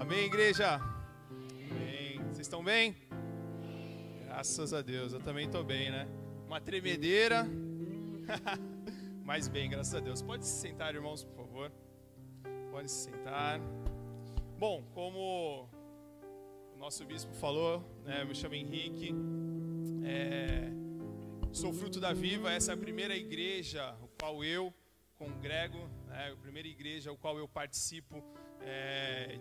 Amém, igreja? Amém. Vocês estão bem? Graças a Deus, eu também estou bem, né? Uma tremedeira, mas bem, graças a Deus. Pode se sentar, irmãos, por favor. Pode se sentar. Bom, como o nosso bispo falou, né, eu me chamo Henrique, sou fruto da Viva. Essa é a primeira igreja o qual eu congrego, né, a primeira igreja o qual eu participo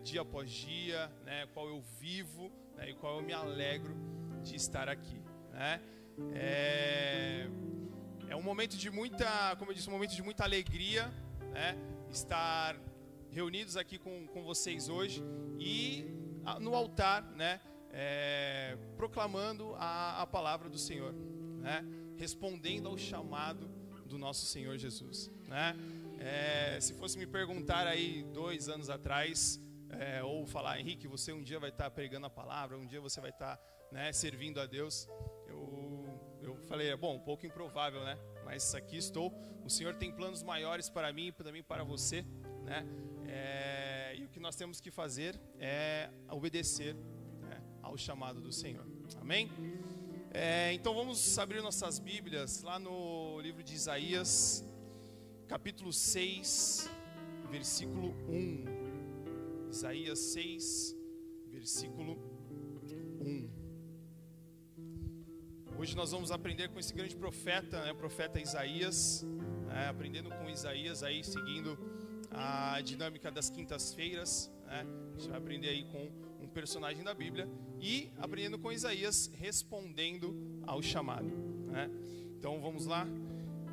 dia após dia, né, qual eu vivo, né, e qual eu me alegro de estar aqui, né? É um momento de muita, como eu disse, um momento de muita alegria, né, estar reunidos aqui com vocês hoje e no altar, né, proclamando a palavra do Senhor, né, respondendo ao chamado do nosso Senhor Jesus, né? Se fosse me perguntar aí 2 anos atrás, ou falar, Henrique, você um dia vai estar pregando a palavra, um dia você vai estar, né, servindo a Deus, eu falei, bom, um pouco improvável, né? Mas aqui estou. O Senhor tem planos maiores para mim e também para você, né? E o que nós temos que fazer é obedecer, né, ao chamado do Senhor. Amém? Então vamos abrir nossas Bíblias lá no livro de Isaías, capítulo 6, versículo 1. Isaías 6, versículo 1. Hoje nós vamos aprender com esse grande profeta, né, o profeta Isaías, aprendendo com Isaías, aí seguindo a dinâmica das quintas-feiras, né? A gente vai aprender aí com um personagem da Bíblia e aprendendo com Isaías, respondendo ao chamado, né? Então vamos lá,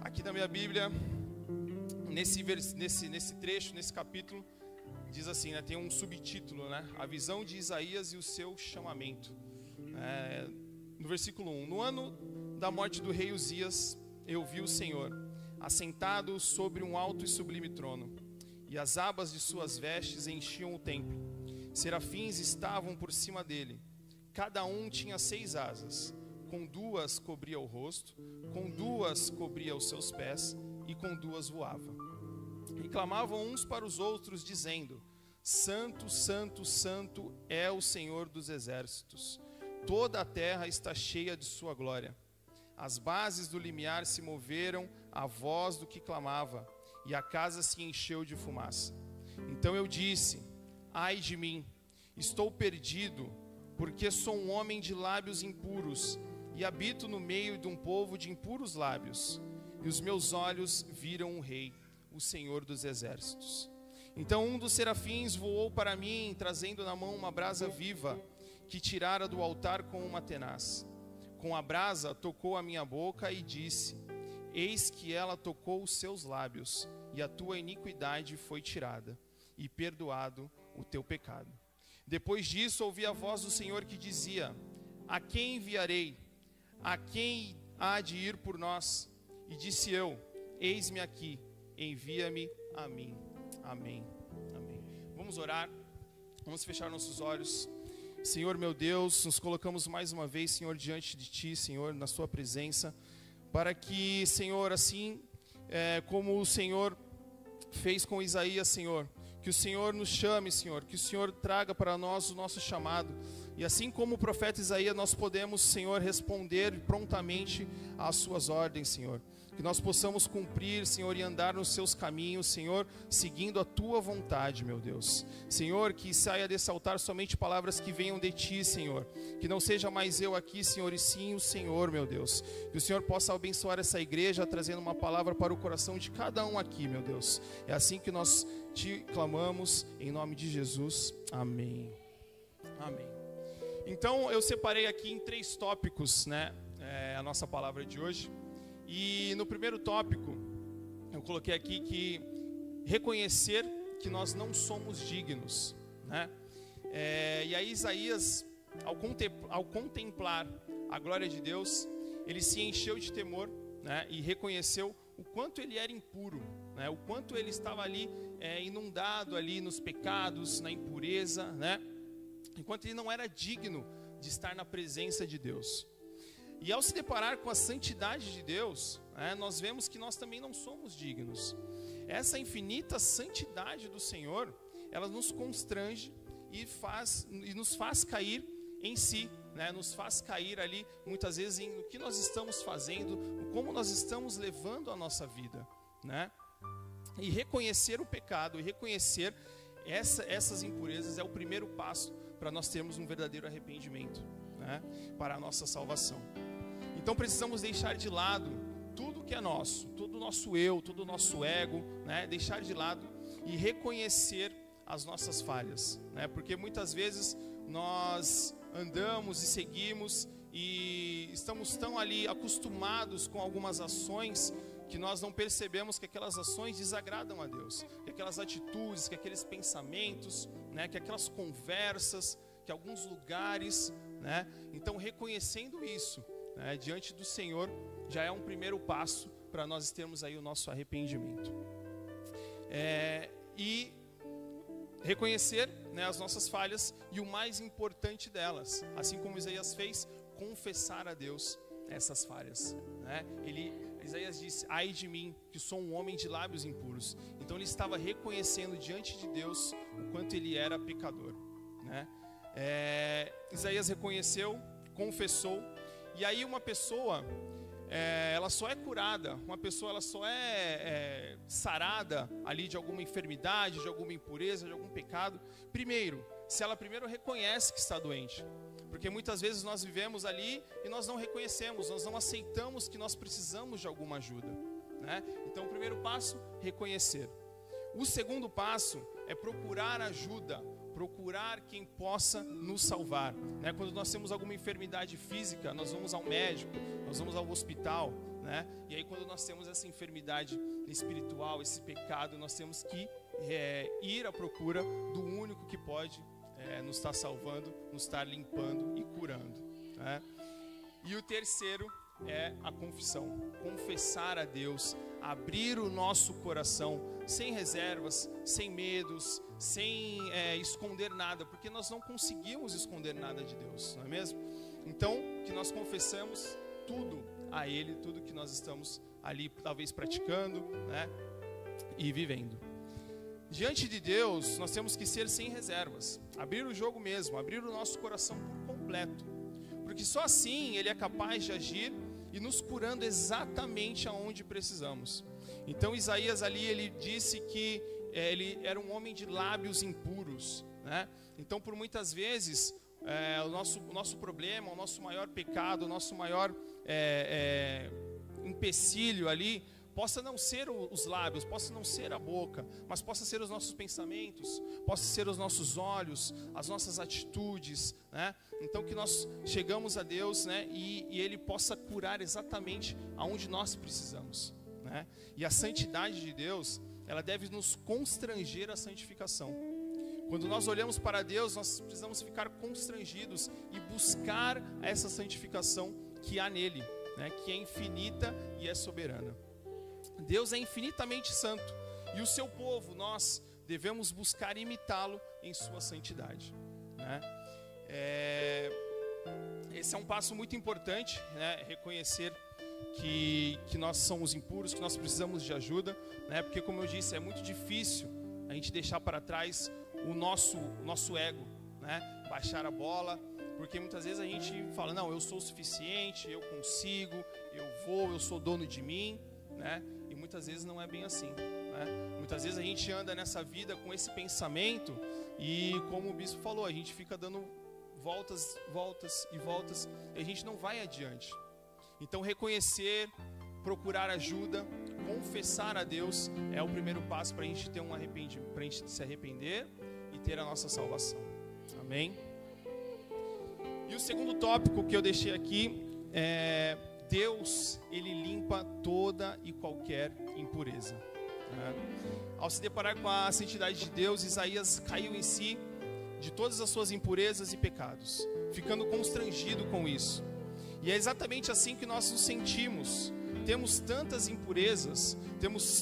aqui na minha Bíblia, nesse trecho, nesse capítulo, diz assim, né, tem um subtítulo, né, a visão de Isaías e o seu chamamento. No versículo 1, no ano da morte do rei Uzias, eu vi o Senhor, assentado sobre um alto e sublime trono, e as abas de suas vestes enchiam o templo. Serafins estavam por cima dele, cada um tinha 6 asas, com 2 cobria o rosto, com 2 cobria os seus pés, e com 2 voava. E clamavam uns para os outros, dizendo, Santo, Santo, Santo é o Senhor dos exércitos, toda a terra está cheia de sua glória. As bases do limiar se moveram à voz do que clamava, e a casa se encheu de fumaça. Então eu disse, ai de mim, estou perdido, porque sou um homem de lábios impuros, e habito no meio de um povo de impuros lábios, e os meus olhos viram o Rei, o Senhor dos exércitos. Então um dos serafins voou para mim, trazendo na mão uma brasa viva, que tirara do altar com uma tenaz. Com a brasa tocou a minha boca e disse, eis que ela tocou os seus lábios, e a tua iniquidade foi tirada, e perdoado o teu pecado. Depois disso ouvi a voz do Senhor que dizia, a quem enviarei? A quem há de ir por nós? E disse eu, eis-me aqui, envia-me a mim. Amém. Amém. Vamos orar, vamos fechar nossos olhos. Senhor meu Deus, nos colocamos mais uma vez, Senhor, diante de Ti, Senhor, na Sua presença, para que, Senhor, assim como o Senhor fez com Isaías, Senhor, que o Senhor nos chame, Senhor, que o Senhor traga para nós o nosso chamado, e assim como o profeta Isaías, nós podemos, Senhor, responder prontamente às Suas ordens, Senhor, que nós possamos cumprir, Senhor, e andar nos Seus caminhos, Senhor, seguindo a Tua vontade, meu Deus. Senhor, que saia desse altar somente palavras que venham de Ti, Senhor, que não seja mais eu aqui, Senhor, e sim o Senhor, meu Deus. Que o Senhor possa abençoar essa igreja, trazendo uma palavra para o coração de cada um aqui, meu Deus. É assim que nós Te clamamos, em nome de Jesus. Amém. Amém. Então, eu separei aqui em 3 tópicos, né, a nossa palavra de hoje. E no primeiro tópico, eu coloquei aqui que reconhecer que nós não somos dignos, né? E aí Isaías, ao contemplar a glória de Deus, ele se encheu de temor, né, e reconheceu o quanto ele era impuro, né, o quanto ele estava ali inundado ali nos pecados, na impureza, né, enquanto ele não era digno de estar na presença de Deus. E ao se deparar com a santidade de Deus, nós vemos que nós também não somos dignos. Essa infinita santidade do Senhor, ela nos constrange e nos faz cair em si, né? Nos faz cair ali muitas vezes em o que nós estamos fazendo, como nós estamos levando a nossa vida, né? E reconhecer o pecado e reconhecer essas impurezas é o primeiro passo para nós termos um verdadeiro arrependimento, né? Para a nossa salvação. Então precisamos deixar de lado tudo que é nosso, todo o nosso eu, todo o nosso ego, né? Deixar de lado e reconhecer as nossas falhas, né? Porque muitas vezes nós andamos e seguimos e estamos tão ali acostumados com algumas ações que nós não percebemos que aquelas ações desagradam a Deus, que aquelas atitudes, que aqueles pensamentos, né? Que aquelas conversas, que alguns lugares, né? Então reconhecendo isso, né? Diante do Senhor já é um primeiro passo para nós termos aí o nosso arrependimento. E reconhecer, né, as nossas falhas e o mais importante delas, assim como Isaías fez, confessar a Deus essas falhas, né? Isaías disse: ai de mim, que sou um homem de lábios impuros. Então ele estava reconhecendo diante de Deus o quanto ele era pecador, né? Isaías reconheceu, confessou, e aí uma pessoa ela só é curada, uma pessoa ela só é sarada ali de alguma enfermidade, de alguma impureza, de algum pecado, primeiro, se ela primeiro reconhece que está doente. Porque muitas vezes nós vivemos ali e nós não reconhecemos, nós não aceitamos que nós precisamos de alguma ajuda, né? Então o primeiro passo, reconhecer. O segundo passo é procurar ajuda, procurar quem possa nos salvar, né? Quando nós temos alguma enfermidade física, nós vamos ao médico, nós vamos ao hospital, né? E aí quando nós temos essa enfermidade espiritual, esse pecado, nós temos que ir à procura do único que pode nos estar salvando, nos estar limpando e curando, né? E o terceiro é a confissão, confessar a Deus, abrir o nosso coração, sem reservas, sem medos, sem esconder nada, porque nós não conseguimos esconder nada de Deus, não é mesmo? Então, que nós confessamos tudo a Ele, tudo que nós estamos ali, talvez praticando, né? E vivendo. Diante de Deus, nós temos que ser sem reservas, abrir o jogo mesmo, abrir o nosso coração por completo, porque só assim Ele é capaz de agir e nos curando exatamente aonde precisamos. Então Isaías ali, ele disse que ele era um homem de lábios impuros, né? Então por muitas vezes o nosso problema, o nosso maior pecado, o nosso maior empecilho ali, possa não ser os lábios, possa não ser a boca, mas possa ser os nossos pensamentos, possa ser os nossos olhos, as nossas atitudes, né? Então que nós chegamos a Deus, né? E Ele possa curar exatamente aonde nós precisamos, né? E a santidade de Deus, ela deve nos constranger à santificação. Quando nós olhamos para Deus, nós precisamos ficar constrangidos e buscar essa santificação que há nele, né? Que é infinita e é soberana. Deus é infinitamente santo e o seu povo, nós devemos buscar imitá-lo em sua santidade, né? Esse é um passo muito importante, né? Reconhecer que nós somos impuros, que nós precisamos de ajuda, né? Porque, como eu disse, é muito difícil a gente deixar para trás o nosso ego, né? Baixar a bola, porque muitas vezes a gente fala: não, eu sou o suficiente, eu consigo, eu sou dono de mim, né? E muitas vezes não é bem assim, né? Muitas vezes a gente anda nessa vida com esse pensamento e, como o bispo falou, a gente fica dando voltas e voltas e a gente não vai adiante. Então reconhecer, procurar ajuda, confessar a Deus é o primeiro passo para a gente ter um arrependimento, para a gente se arrepender e ter a nossa salvação. Amém? E o segundo tópico que eu deixei aqui é: Deus, Ele limpa toda e qualquer impureza, né? Ao se deparar com a santidade de Deus, Isaías caiu em si de todas as suas impurezas e pecados, ficando constrangido com isso. E é exatamente assim que nós nos sentimos. Temos tantas impurezas,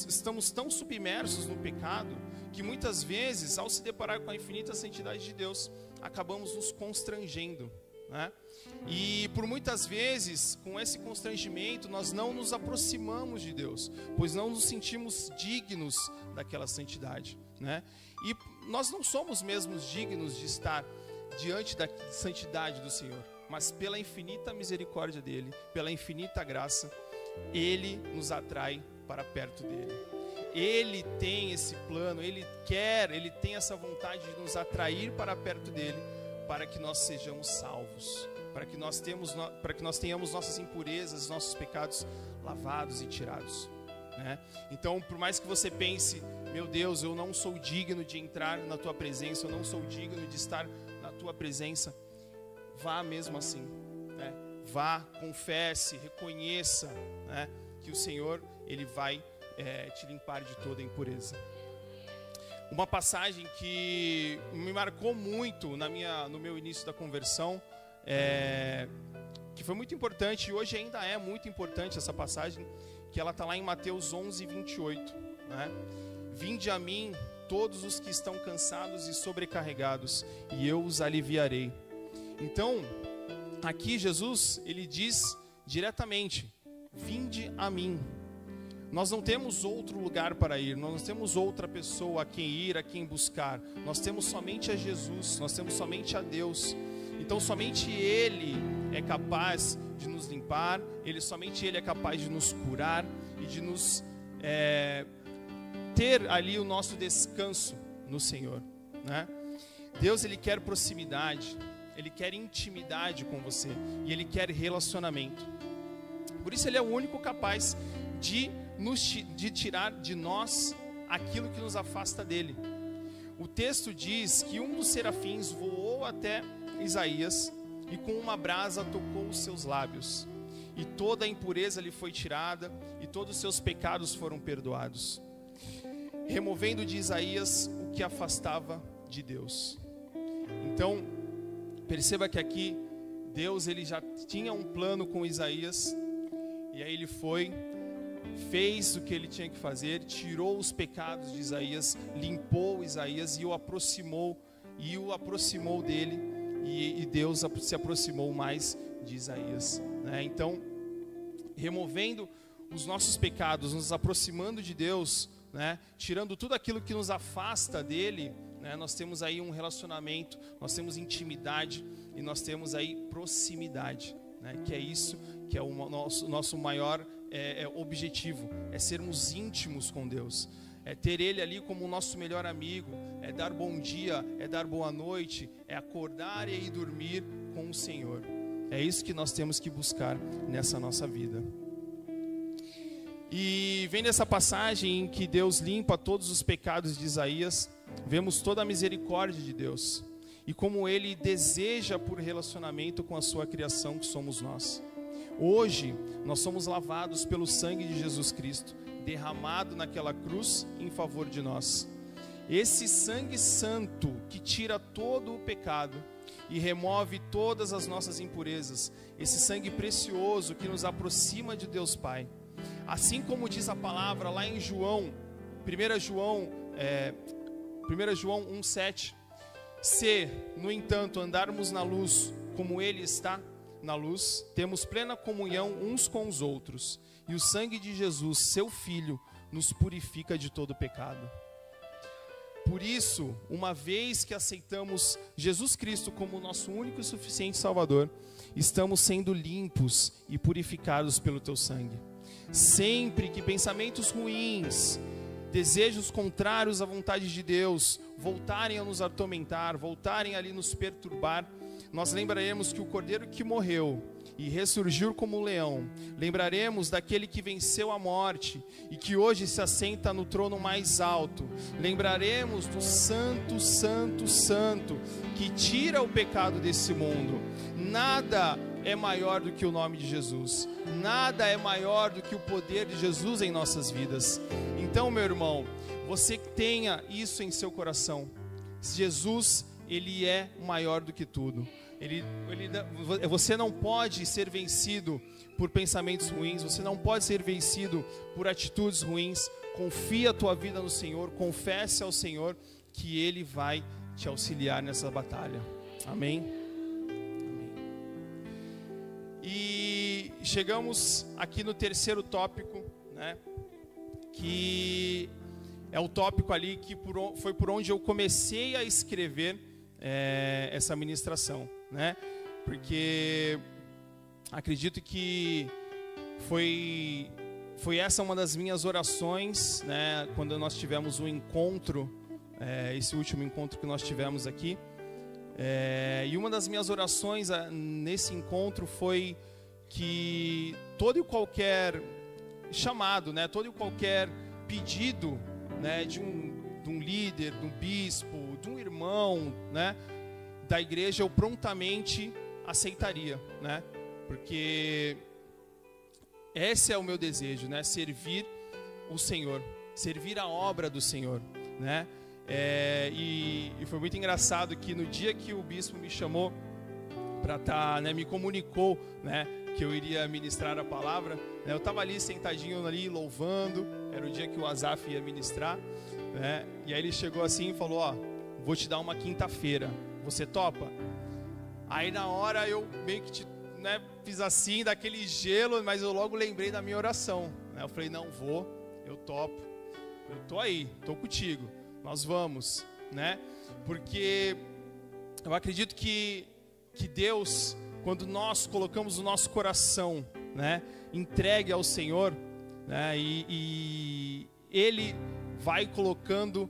estamos tão submersos no pecado, que muitas vezes, ao se deparar com a infinita santidade de Deus, acabamos nos constrangendo, né? E por muitas vezes, com esse constrangimento, nós não nos aproximamos de Deus, pois não nos sentimos dignos daquela santidade, né? E nós não somos mesmos dignos de estar diante da santidade do Senhor, mas pela infinita misericórdia dele, pela infinita graça, ele nos atrai para perto dele. Ele tem esse plano, ele tem essa vontade de nos atrair para perto dele, para que nós sejamos salvos, para que nós tenhamos nossas impurezas, nossos pecados lavados e tirados, né? Então, por mais que você pense, meu Deus, eu não sou digno de entrar na tua presença, eu não sou digno de estar na tua presença, vá mesmo assim, né? Vá, confesse, reconheça, né, que o Senhor, ele vai te limpar de toda a impureza. Uma passagem que me marcou muito no meu início da conversão, que foi muito importante, e hoje ainda é muito importante essa passagem, que ela está lá em Mateus 11, 28, né? Vinde a mim todos os que estão cansados e sobrecarregados, e eu os aliviarei. Então, aqui Jesus, ele diz diretamente, vinde a mim. Nós não temos outro lugar para ir, nós não temos outra pessoa a quem ir, a quem buscar. Nós temos somente a Jesus, nós temos somente a Deus. Então somente Ele é capaz de nos limpar, somente Ele é capaz de nos curar e de nos ter ali o nosso descanso no Senhor, né? Deus, Ele quer proximidade, Ele quer intimidade com você e Ele quer relacionamento. Por isso Ele é o único capaz de tirar de nós aquilo que nos afasta dele. O texto diz que um dos serafins voou até Isaías e com uma brasa tocou os seus lábios, e toda a impureza lhe foi tirada e todos os seus pecados foram perdoados, removendo de Isaías o que afastava de Deus. Então, perceba que aqui Deus, ele já tinha um plano com Isaías, e aí ele fez o que ele tinha que fazer, tirou os pecados de Isaías, limpou Isaías e o aproximou dele, e Deus se aproximou mais de Isaías, né? Então, removendo os nossos pecados, nos aproximando de Deus, né? Tirando tudo aquilo que nos afasta dele, né? Nós temos aí um relacionamento, nós temos intimidade e nós temos aí proximidade, né? Que é isso que é o nosso maior objetivo, é sermos íntimos com Deus, é ter Ele ali como o nosso melhor amigo, é dar bom dia, é dar boa noite, é acordar e ir dormir com o Senhor. É isso que nós temos que buscar nessa nossa vida. E vem dessa passagem em que Deus limpa todos os pecados de Isaías, vemos toda a misericórdia de Deus e como Ele deseja por relacionamento com a sua criação, que somos nós. Hoje, nós somos lavados pelo sangue de Jesus Cristo, derramado naquela cruz em favor de nós. Esse sangue santo que tira todo o pecado e remove todas as nossas impurezas, esse sangue precioso que nos aproxima de Deus Pai. Assim como diz a palavra lá em João, 1 João 1,7, se, no entanto, andarmos na luz como Ele está na luz, temos plena comunhão uns com os outros, e o sangue de Jesus, seu Filho, nos purifica de todo pecado. Por isso, uma vez que aceitamos Jesus Cristo como nosso único e suficiente Salvador, estamos sendo limpos e purificados pelo teu sangue. Sempre que pensamentos ruins, desejos contrários à vontade de Deus voltarem a nos atormentar, voltarem ali nos perturbar, nós lembraremos que o Cordeiro que morreu e ressurgiu como um leão, lembraremos daquele que venceu a morte e que hoje se assenta no trono mais alto, lembraremos do Santo, Santo, Santo, que tira o pecado desse mundo. Nada é maior do que o nome de Jesus, nada é maior do que o poder de Jesus em nossas vidas. Então, meu irmão, você tenha isso em seu coração. Jesus, Ele é maior do que tudo. Você não pode ser vencido por pensamentos ruins, você não pode ser vencido por atitudes ruins. Confia a tua vida no Senhor, confesse ao Senhor que Ele vai te auxiliar nessa batalha. Amém? Amém. E chegamos aqui no terceiro tópico, né? Que é o tópico ali que foi por onde eu comecei a escrever essa ministração, né? Porque acredito que foi essa uma das minhas orações, né? Quando nós tivemos um encontro, esse último encontro que nós tivemos aqui, e uma das minhas orações nesse encontro foi que todo e qualquer chamado, né? Todo e qualquer pedido, né? De um líder, de um bispo, de um irmão, né? Da igreja, eu prontamente aceitaria, né? Porque esse é o meu desejo, né? Servir o Senhor, servir a obra do Senhor, né? E foi muito engraçado que no dia que o bispo me chamou para estar, né? Me comunicou, né? Que eu iria ministrar a palavra, né? Eu estava ali sentadinho ali louvando, era o dia que o Azaf ia ministrar, né? E aí ele chegou assim e falou: ó, vou te dar uma quinta-feira, você topa? Aí na hora eu meio que né, fiz assim, daquele gelo, mas eu logo lembrei da minha oração, né? Eu falei: não vou, eu topo, eu tô aí, tô contigo, nós vamos, né? Porque eu acredito que Deus, quando nós colocamos o nosso coração, né, entregue ao Senhor, né, e Ele vai colocando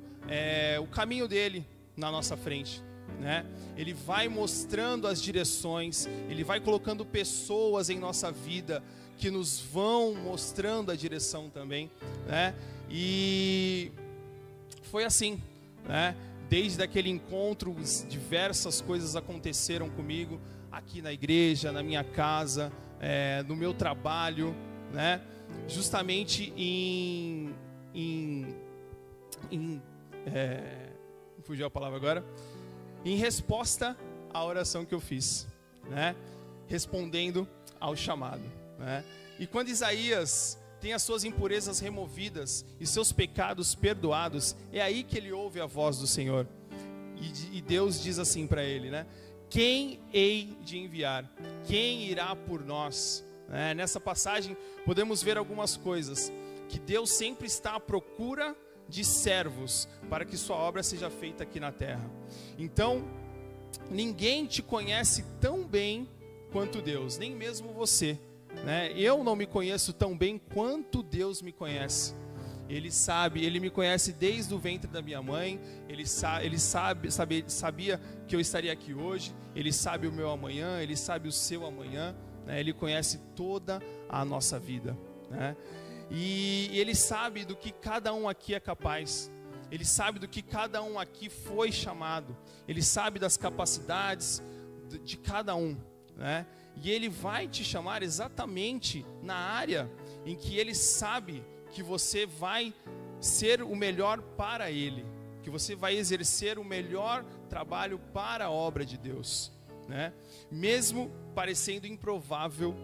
o caminho dele na nossa frente, né? Ele vai mostrando as direções, Ele vai colocando pessoas em nossa vida que nos vão mostrando a direção também, né? E foi assim, né? Desde aquele encontro, diversas coisas aconteceram comigo, aqui na igreja, na minha casa, no meu trabalho, né? Justamente fugiu a palavra agora, em resposta à oração que eu fiz, né? Respondendo ao chamado, né? E quando Isaías tem as suas impurezas removidas e seus pecados perdoados, é aí que ele ouve a voz do Senhor. E Deus diz assim para ele, né? Quem hei de enviar? Quem irá por nós? Nessa passagem podemos ver algumas coisas, que Deus sempre está à procura de servos para que sua obra seja feita aqui na terra. Então, ninguém te conhece tão bem quanto Deus, nem mesmo você, né? Eu não me conheço tão bem quanto Deus me conhece. Ele sabe, Ele me conhece desde o ventre da minha mãe. Ele sabia que eu estaria aqui hoje. Ele sabe o meu amanhã, Ele sabe o seu amanhã, né? Ele conhece toda a nossa vida, né? E Ele sabe do que cada um aqui é capaz. Ele sabe do que cada um aqui foi chamado. Ele sabe das capacidades de cada um, né? E Ele vai te chamar exatamente na área em que Ele sabe que você vai ser o melhor para Ele, que você vai exercer o melhor trabalho para a obra de Deus, né? Mesmo parecendo improvável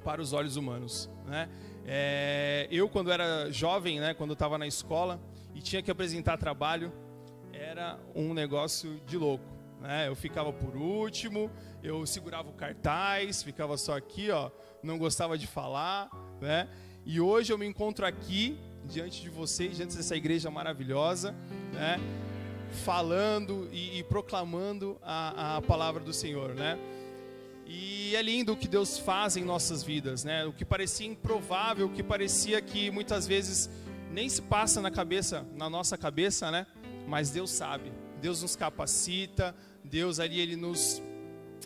para os olhos humanos, né? Eu, quando era jovem, né, quando eu estava na escola e tinha que apresentar trabalho, era um negócio de louco, né? Eu ficava por último, eu segurava o cartaz, ficava só aqui, ó, não gostava de falar, né? E hoje eu me encontro aqui, diante de vocês, diante dessa igreja maravilhosa, né? Falando e proclamando a palavra do Senhor, né? E é lindo o que Deus faz em nossas vidas, né? O que parecia improvável, o que parecia que muitas vezes nem se passa na nossa cabeça, né? Mas Deus sabe, Deus nos capacita, Deus ali, Ele nos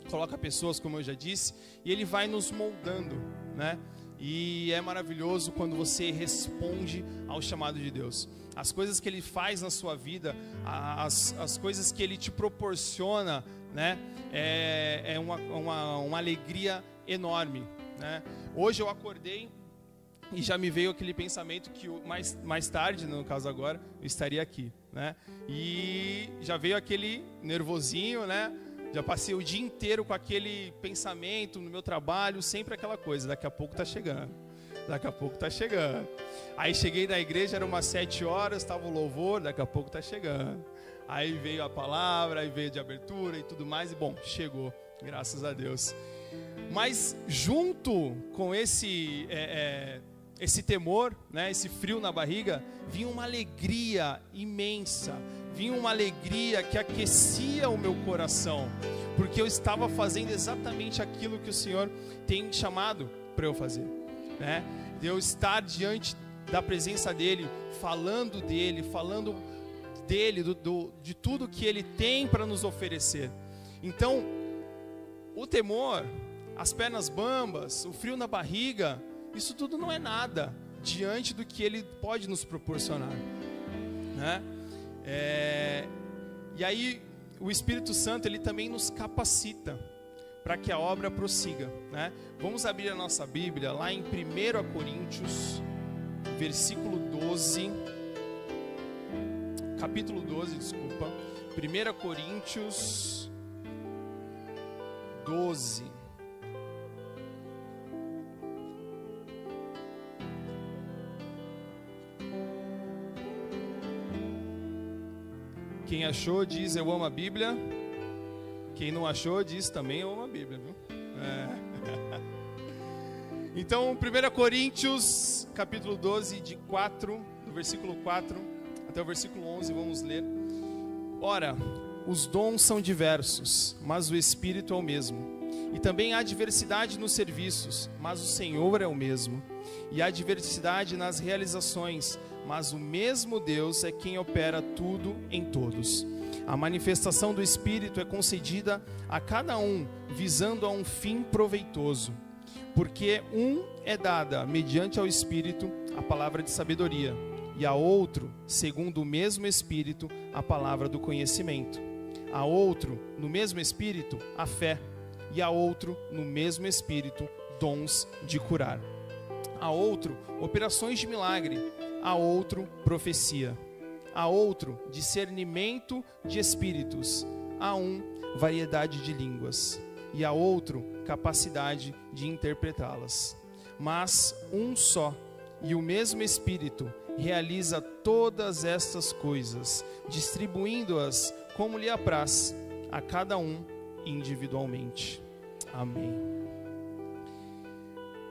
coloca pessoas, como eu já disse, e Ele vai nos moldando, né? E é maravilhoso quando você responde ao chamado de Deus. As coisas que Ele faz na sua vida, as coisas que Ele te proporciona, né? É uma alegria enorme, né? Hoje eu acordei e já me veio aquele pensamento que mais tarde, no caso agora, eu estaria aqui, né? E já veio aquele nervosinho, né? Já passei o dia inteiro com aquele pensamento no meu trabalho, sempre aquela coisa, daqui a pouco tá chegando, daqui a pouco tá chegando. Aí cheguei na igreja, era umas 7 horas, estava o louvor, daqui a pouco tá chegando. Aí veio a palavra, aí veio de abertura e tudo mais, e bom, chegou, graças a Deus. Mas junto com esse esse temor, né, esse frio na barriga, vinha uma alegria imensa, vinha uma alegria que aquecia o meu coração, porque eu estava fazendo exatamente aquilo que o Senhor tem chamado para eu fazer, né? De eu estar diante da presença dEle, falando dEle, de tudo que Ele tem para nos oferecer. Então, o temor, as pernas bambas, o frio na barriga, isso tudo não é nada diante do que Ele pode nos proporcionar, né? E aí o Espírito Santo, ele também nos capacita para que a obra prossiga, né? Vamos abrir a nossa Bíblia lá em 1 Coríntios, versículo 12, capítulo 12, desculpa, 1 Coríntios 12. Quem achou diz eu amo a Bíblia. Quem não achou diz também eu amo a Bíblia, viu? Então, 1 Coríntios, capítulo 12, do versículo 4 até o versículo 11, vamos ler. Ora, os dons são diversos, mas o Espírito é o mesmo. E também há diversidade nos serviços, mas o Senhor é o mesmo. E há diversidade nas realizações, mas o mesmo Deus é quem opera tudo em todos. A manifestação do Espírito é concedida a cada um, visando a um fim proveitoso. Porque um é dada, mediante ao Espírito, a palavra de sabedoria, e a outro, segundo o mesmo Espírito, a palavra do conhecimento. A outro, no mesmo Espírito, a fé, e a outro, no mesmo Espírito, dons de curar. A outro, operações de milagre, a outro, profecia, a outro, discernimento de espíritos, a um, variedade de línguas, e a outro, capacidade de interpretá-las. Mas um só e o mesmo Espírito realiza todas estas coisas, distribuindo-as como lhe apraz, a cada um individualmente. Amém.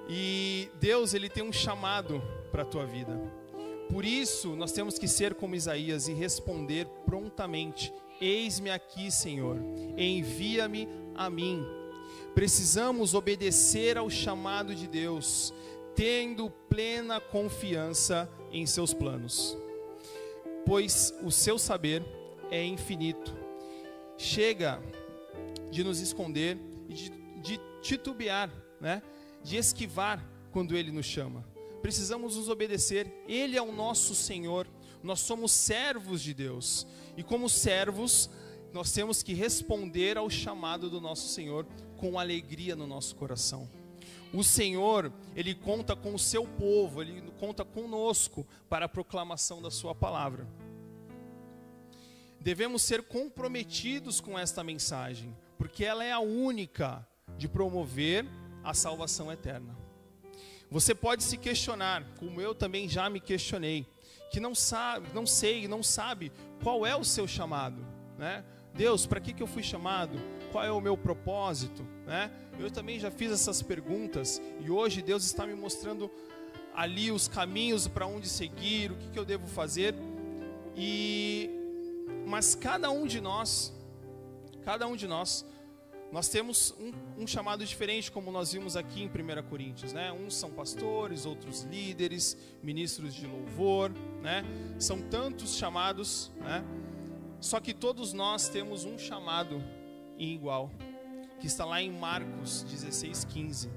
E Deus, Ele tem um chamado para a tua vida. Por isso, nós temos que ser como Isaías e responder prontamente: eis-me aqui, Senhor, envia-me a mim. Precisamos obedecer ao chamado de Deus, tendo plena confiança em seus planos, pois o seu saber é infinito. Chega de nos esconder e de titubear, né? De esquivar quando Ele nos chama. Precisamos nos obedecer. Ele é o nosso Senhor. Nós somos servos de Deus. E como servos, nós temos que responder ao chamado do nosso Senhor com alegria no nosso coração. O Senhor, Ele conta com o seu povo, Ele conta conosco para a proclamação da sua palavra. Devemos ser comprometidos com esta mensagem, porque ela é a única de promover a salvação eterna. Você pode se questionar, como eu também já me questionei, que não sabe qual é o seu chamado, né? Deus, para que eu fui chamado? Qual é o meu propósito, né? Eu também já fiz essas perguntas e hoje Deus está me mostrando ali os caminhos para onde seguir, o que eu devo fazer. Mas cada um de nós, nós temos um chamado diferente, como nós vimos aqui em 1 Coríntios, né? Uns são pastores, outros líderes, ministros de louvor, né? São tantos chamados, né? Só que todos nós temos um chamado igual, que está lá em Marcos 16:15.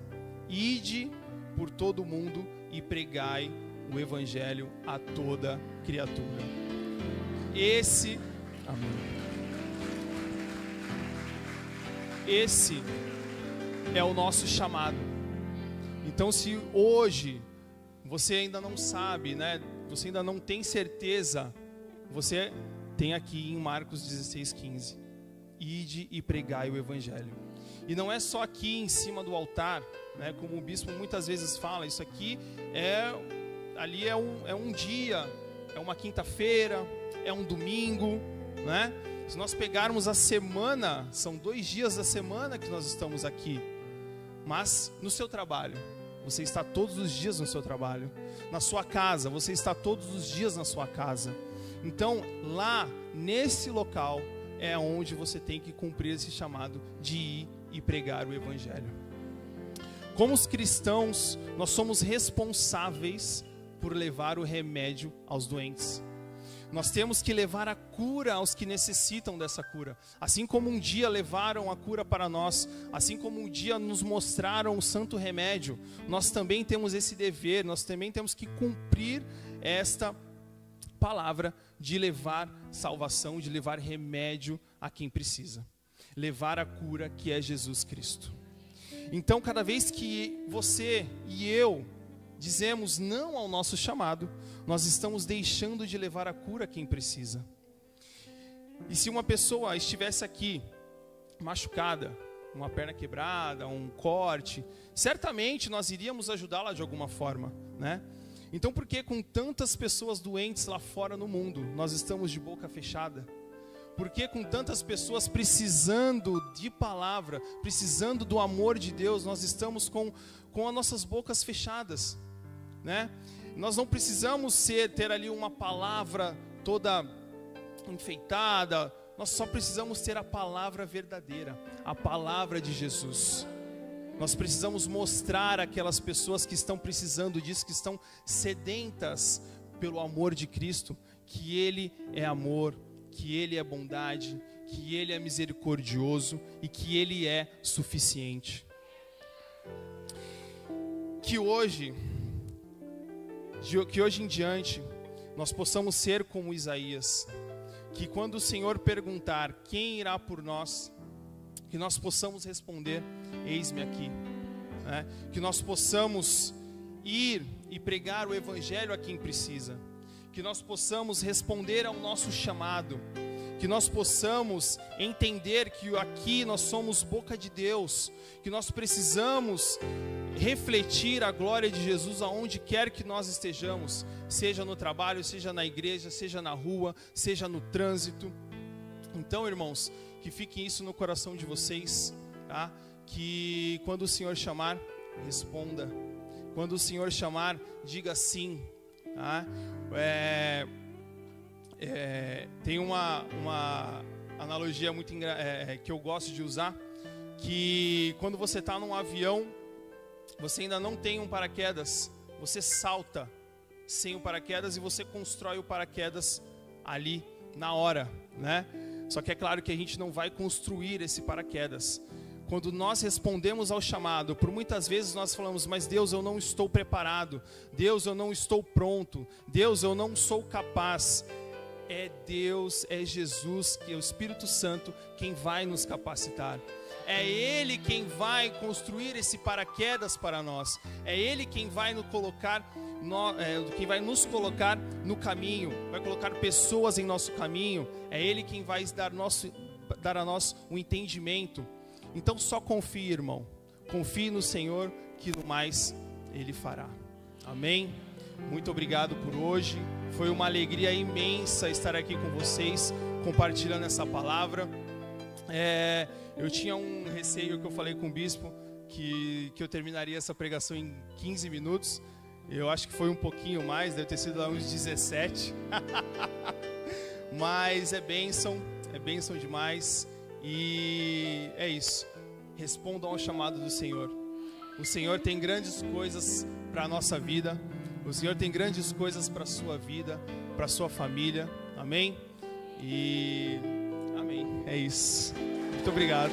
Ide por todo o mundo e pregai o evangelho a toda criatura. Esse é o nosso chamado. Então, se hoje você ainda não sabe, né? Você ainda não tem certeza, você tem aqui em Marcos 16:15. Ide e pregai o evangelho. E não é só aqui em cima do altar, né? Como o bispo muitas vezes fala, isso aqui é um dia, é uma quinta-feira, é um domingo, né? Se nós pegarmos a semana, são 2 dias da semana que nós estamos aqui. Mas no seu trabalho, você está todos os dias no seu trabalho. Na sua casa, você está todos os dias na sua casa. Então, lá, nesse local, é onde você tem que cumprir esse chamado de ir e pregar o Evangelho. Como os cristãos, nós somos responsáveis por levar o remédio aos doentes. Nós temos que levar a cura aos que necessitam dessa cura. Assim como um dia levaram a cura para nós, assim como um dia nos mostraram o santo remédio, nós também temos esse dever, nós também temos que cumprir esta palavra de levar salvação, de levar remédio a quem precisa. Levar a cura, que é Jesus Cristo. Então, cada vez que você e eu dizemos não ao nosso chamado, nós estamos deixando de levar a cura a quem precisa. E se uma pessoa estivesse aqui machucada, uma perna quebrada, um corte, certamente nós iríamos ajudá-la de alguma forma, né? Então, por que com tantas pessoas doentes lá fora no mundo, nós estamos de boca fechada? Por que com tantas pessoas precisando de palavra, precisando do amor de Deus, nós estamos com as nossas bocas fechadas, né? Nós não precisamos ter ali uma palavra toda enfeitada, nós só precisamos ter a palavra verdadeira, a palavra de Jesus. Nós precisamos mostrar àquelas pessoas que estão precisando disso, que estão sedentas pelo amor de Cristo, que Ele é amor, que Ele é bondade, que Ele é misericordioso e que Ele é suficiente. Que hoje em diante nós possamos ser como Isaías, que quando o Senhor perguntar quem irá por nós, que nós possamos responder: eis-me aqui, né? Que nós possamos ir e pregar o Evangelho a quem precisa, que nós possamos responder ao nosso chamado, que nós possamos entender que aqui nós somos boca de Deus, que nós precisamos refletir a glória de Jesus aonde quer que nós estejamos, seja no trabalho, seja na igreja, seja na rua, seja no trânsito. Então, irmãos, que fique isso no coração de vocês, tá? Que quando o Senhor chamar, responda. Quando o Senhor chamar, diga sim, tá? Tem uma analogia muito que eu gosto de usar, que quando você está num avião, você ainda não tem um paraquedas, você salta sem o paraquedas e você constrói o paraquedas ali na hora, né? Só que é claro que a gente não vai construir esse paraquedas. Quando nós respondemos ao chamado, por muitas vezes nós falamos: mas Deus, eu não estou preparado, Deus, eu não estou pronto, Deus, eu não sou capaz. É Deus, é Jesus, que é o Espírito Santo quem vai nos capacitar. É Ele quem vai construir esse paraquedas para nós. É Ele quem vai nos colocar no caminho, vai colocar pessoas em nosso caminho. É Ele quem vai dar a nós um entendimento. Então só confie, irmão. Confie no Senhor, que no mais Ele fará. Amém? Muito obrigado por hoje. Foi uma alegria imensa estar aqui com vocês, compartilhando essa palavra. Eu tinha um receio que eu falei com o bispo, que eu terminaria essa pregação em 15 minutos. Eu acho que foi um pouquinho mais, deve ter sido lá uns 17. Mas é bênção demais. E é isso. Respondam ao chamado do Senhor. O Senhor tem grandes coisas para a nossa vida. O Senhor tem grandes coisas para a sua vida, para a sua família. Amém? Amém. É isso. Muito obrigado.